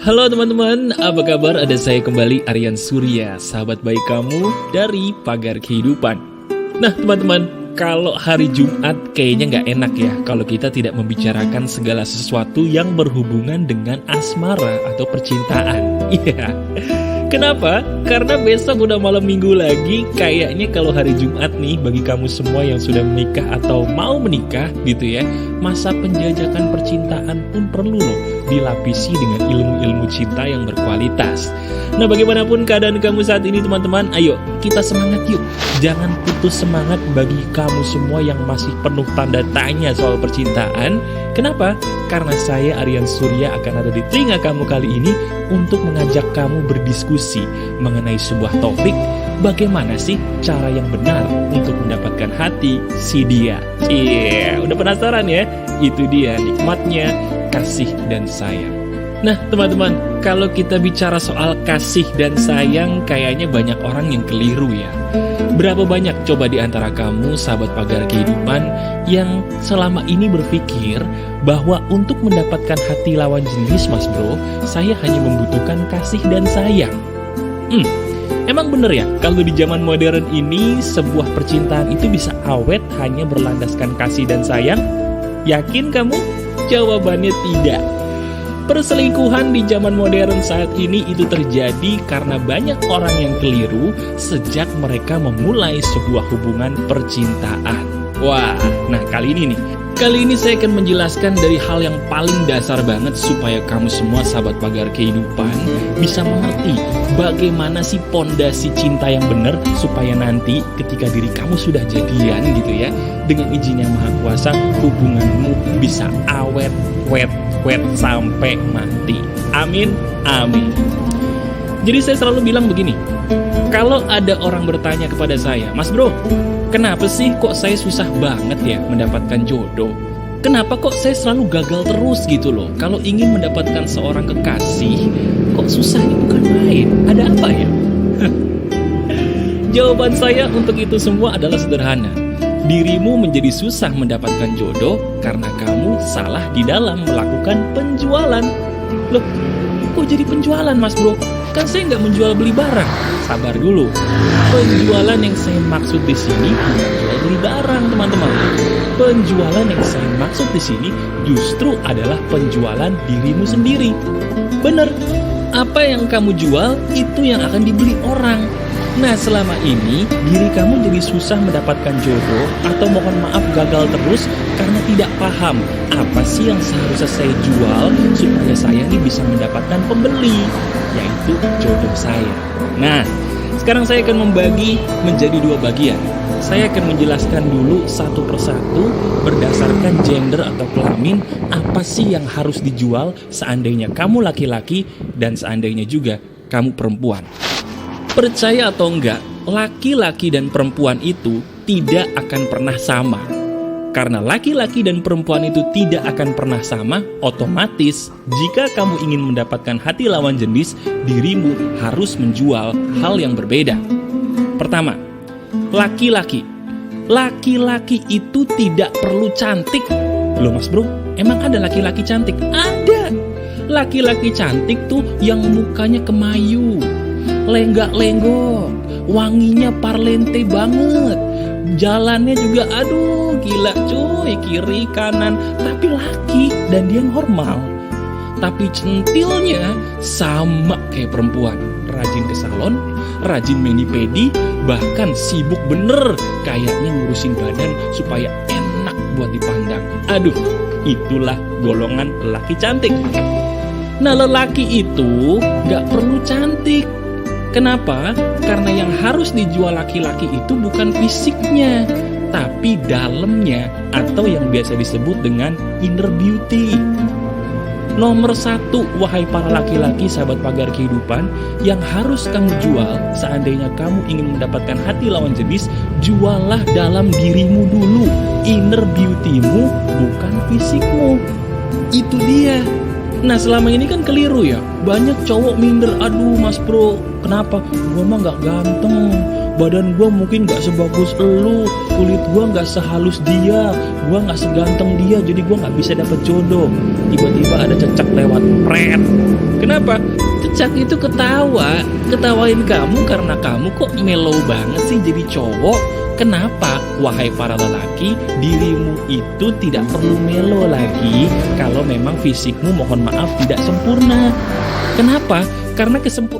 Halo teman-teman, apa kabar? Ada saya kembali, Aryan Surya, sahabat baik kamu dari Pagar Kehidupan. Nah teman-teman, kalau hari Jumat kayaknya nggak enak ya kalau kita tidak membicarakan segala sesuatu yang berhubungan dengan asmara atau percintaan. Iya. Kenapa? Karena besok udah malam minggu lagi. Kayaknya kalau hari Jumat nih, bagi kamu semua yang sudah menikah atau mau menikah gitu ya, masa penjajakan percintaan pun perlu loh dilapisi dengan ilmu-ilmu cinta yang berkualitas. Nah bagaimanapun keadaan kamu saat ini teman-teman, ayo kita semangat yuk. Jangan putus semangat bagi kamu semua yang masih penuh tanda tanya soal percintaan. Kenapa? Karena saya Aryan Surya akan ada di telinga kamu kali ini untuk mengajak kamu berdiskusi mengenai sebuah topik, bagaimana sih cara yang benar untuk mendapatkan hati si dia. Iya, udah penasaran ya? Itu dia nikmatnya kasih dan sayang. Nah teman-teman, kalau kita bicara soal kasih dan sayang, kayaknya banyak orang yang keliru ya. Berapa banyak coba di antara kamu, sahabat Pagar Kehidupan, yang selama ini berpikir bahwa untuk mendapatkan hati lawan jenis mas bro, saya hanya membutuhkan kasih dan sayang. Emang bener ya, kalau di zaman modern ini, sebuah percintaan itu bisa awet hanya berlandaskan kasih dan sayang? Yakin kamu? Jawabannya tidak. Perselingkuhan di zaman modern saat ini itu terjadi karena banyak orang yang keliru sejak mereka memulai sebuah hubungan percintaan. Wah, nah kali ini saya akan menjelaskan dari hal yang paling dasar banget supaya kamu semua sahabat Pagar Kehidupan bisa mengerti bagaimana sih pondasi cinta yang benar supaya nanti ketika diri kamu sudah jadian gitu ya, dengan izin yang Maha Kuasa, hubunganmu bisa awet, wet sampai mati. Amin, amin. Jadi saya selalu bilang begini, kalau ada orang bertanya kepada saya, Mas bro, kenapa sih kok saya susah banget ya mendapatkan jodoh? Kenapa kok saya selalu gagal terus gitu loh? Kalau ingin mendapatkan seorang kekasih, kok susahnya bukan main? Ada apa ya? Jawaban saya untuk itu semua adalah sederhana. Dirimu menjadi susah mendapatkan jodoh karena kamu salah di dalam melakukan penjualan. Loh, kok jadi penjualan mas bro? Kan saya nggak menjual beli barang. Sabar dulu. Penjualan yang saya maksud di sini bukan jual beli barang teman-teman. Penjualan yang saya maksud di sini justru adalah penjualan dirimu sendiri. Bener, apa yang kamu jual itu yang akan dibeli orang. Nah selama ini diri kamu jadi susah mendapatkan jodoh atau mohon maaf gagal terus karena tidak paham apa sih yang seharusnya saya jual supaya saya ini bisa mendapatkan pembeli, yaitu jodoh saya. Nah sekarang saya akan membagi menjadi dua bagian. Saya akan menjelaskan dulu satu persatu berdasarkan gender atau kelamin apa sih yang harus dijual seandainya kamu laki-laki dan seandainya juga kamu perempuan. Percaya atau enggak, laki-laki dan perempuan itu tidak akan pernah sama. Karena laki-laki dan perempuan itu tidak akan pernah sama, otomatis jika kamu ingin mendapatkan hati lawan jenis, dirimu harus menjual hal yang berbeda. Pertama, laki-laki. Laki-laki itu tidak perlu cantik. Loh mas bro, emang ada laki-laki cantik? Ada. Laki-laki cantik tuh yang mukanya kemayu, lenggak-lenggok, wanginya parlente banget, jalannya juga aduh gila cuy, kiri kanan, tapi laki dan dia normal. Tapi centilnya sama kayak perempuan, rajin ke salon, rajin mani-pedi, bahkan sibuk bener kayaknya ngurusin badan supaya enak buat dipandang. Aduh, itulah golongan lelaki cantik. Nah lelaki itu gak perlu cantik. Kenapa? Karena yang harus dijual laki-laki itu bukan fisiknya, tapi dalamnya atau yang biasa disebut dengan inner beauty. Nomor satu, wahai para laki-laki sahabat Pagar Kehidupan, yang harus kamu jual seandainya kamu ingin mendapatkan hati lawan jenis, juallah dalam dirimu dulu, inner beauty-mu bukan fisikmu. Itu dia. Nah selama ini kan keliru ya. Banyak cowok minder, aduh mas bro, kenapa? Gua mah gak ganteng, badan gua mungkin gak sebagus elu, kulit gua gak sehalus dia, gua gak seganteng dia, jadi gua gak bisa dapet jodoh. Tiba-tiba ada cecak lewat, pret. Kenapa? Cecak itu ketawain kamu karena kamu kok mellow banget sih jadi cowok. Kenapa? Wahai para lelaki, dirimu itu tidak perlu melo lagi kalau memang fisikmu mohon maaf tidak sempurna. Kenapa? Karena kesempurnaan